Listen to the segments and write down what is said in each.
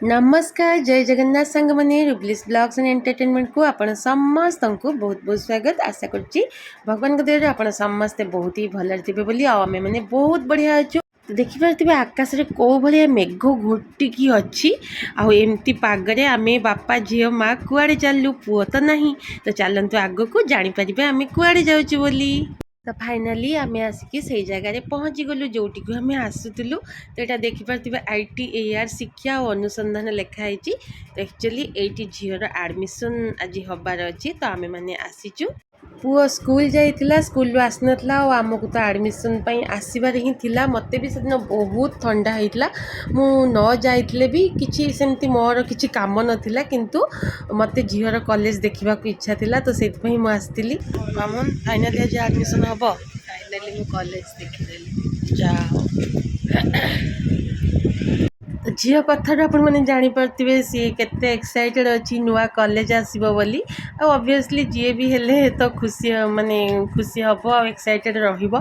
नमस्कार जय जगन्नाथ सांग मैंने रुबलिस ब्लॉग्स एंड एंटरटेनमेंट को आपण समस्त को बहुत बहुत स्वागत आशा करुच्ची भगवान दया आप समस्ते बहुत ही भल थे आमे मैंने बहुत बढ़िया अच्छु। तो देखिपे आकाश में कौ भाया मेघ घोटिकी अच्छी आमती पागरे आमे बापा झी माँ कुआड़े चलू पुओ तो नहीं तो चलतु आग को जापर आम कुआड़े जाऊँ बोली। तो फाइनाली आम आसिकी से जगह पहुँची गलु जोटी को आम आसुलु। तो यहाँ देखिपे ITAR शिक्षा और अनुसंधान लिखाई। तो एक्चुअली ये झीर आडमिशन आज हबार अच्छी तो आम मैंने आसीचु। पुओ स्कूल जाइला स्कूल आसनाला आमको तो आडमिशन आसबार ही थिला। मत भी से दिन बहुत ठंडा होता मु न जाइले भी किसी सेमती मोर किसी कम नाला किंतु मत झीर कॉलेज देखा इच्छा थिला तो से आसती। मामून फाइनाली आज आडमिशन हम फाइनाली मु कॉलेज देखी जा झील कथा आपण मैंने जापे सी के एक्साइटेड अच्छी नुआ कॉलेज आसो बोली। ऑब्वियसली जी भी हेले तो खुशी माने खुशी हम एक्साइटेड रहिबो।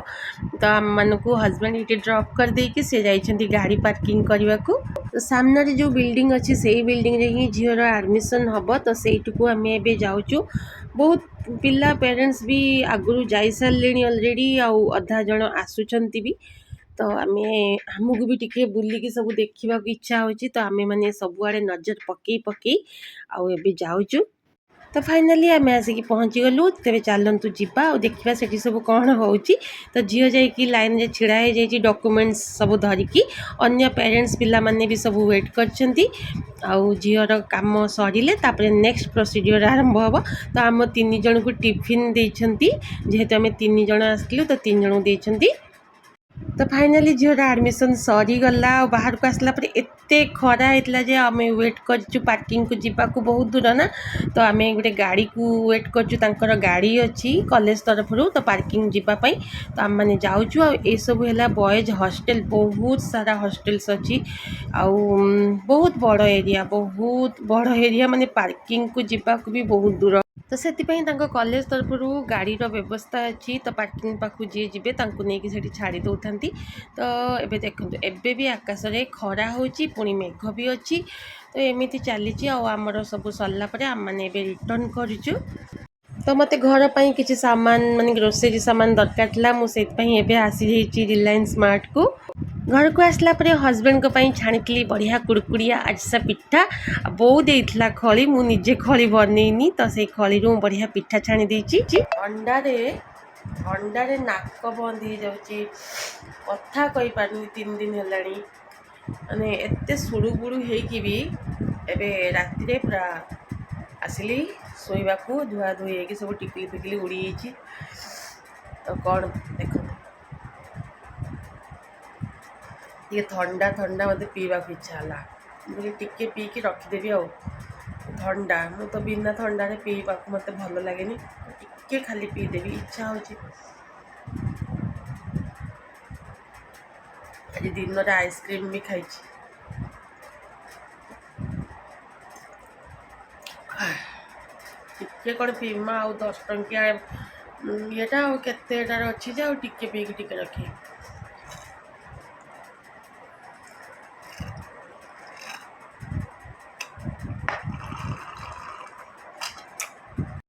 तो आम मानक हजबैंड ये ड्रॉप कर देकी सी जाइछंती गाड़ी पार्किंग करने को। तो सामने जो बिल्डिंग अच्छी से बिल्डिंग रे ही झीर एडमिशन हम तो सेठू आम ए जाऊँ। बहुत पिला पेरेंट्स भी आगु जाई सारे ऑलरेडी आधा जन आसुचंती भी। तो आम आमको भी टिके बुलिकी सब देखा इच्छा होची तो आम मैंने सबुआड़े नजर पकई पकई आबे जाऊँ। तो फाइनाली आम आसिक पहुँची गलु। तेरे चलतु जावा और देखा से सब कौन हो। तो झील जाकि लाइन में छिड़ा हो जाए डॉक्यूमेंट्स सब धरिकी अन्य पेरेंट्स पिला माने भी सब वेट करछंती। आउ झीर काम सरिले नेक्स्ट प्रोसीडियर आरंभ हम। तो आम 3 जन को टिफिन देछंती जेहेतु आम 3 जन आसलु तो 3 जन देछंती। तो फाइनाली झीर एडमिशन सरीगला बाहर को आसला एते खरा होता जे आम वेट करचु पार्किंग को जीवाक बहुत दूर ना। तो आम गोटे गाड़ी को वेट करचु गाड़ी अच्छी कॉलेज तरफ तो पार्किंग जीवाई। तो आम मैंने जाऊँ ये सब है बॉयज हॉस्टल बहुत सारा हॉस्टल्स अच्छी बहुत बड़ एरिया माने पार्किंग को जीवाक भी बहुत दूर। तो से कॉलेज तरफ गाड़ी व्यवस्था अच्छी तो पार्किंग पाखु जी जी नहीं से छाड़ी दौथा। तो ये देखो एबे भी आकाश में खरा होची पुणी मेघ भी अच्छी। तो एमती चली आमर सब सरला आम मैंने रिटर्न करूँ। तो मत घर पर किसी सामान माने ग्रोसरी सामान दरकार था मुझे आसी रिलायंस स्मार्ट को। घर को आसला हजबैंड को छाणी बढ़िया कुड़कुड़िया आजसा पिठा बो देला खली मुझे खली बनईनी। तो से खली बढ़िया पिठा छाणी देची। ठंडारे नाक बंद हो जाऊँगी कथा कही पारनी 3 दिन है माने एते सुड़ुबुड़ु होगी भी एबे राति पूरा आसिली शोवा को धुआ धुई हो सब टिकली फिकली उड़ी जाइए। तो कौन देख ये ठंडा ठंडा मत पीवा इच्छा है मुझे टिके पीकी रखिदेवी आ ठंडा मु तो बिना ठंडा पीवा मत भल लगे टिके खाली पीदेवी इच्छा हो। आज दिन आइसक्रीम भी खाई टिके कौन पीमा आ 10 टंकिया येटा केटार अच्छी जे टिके पीकी टिके रखे।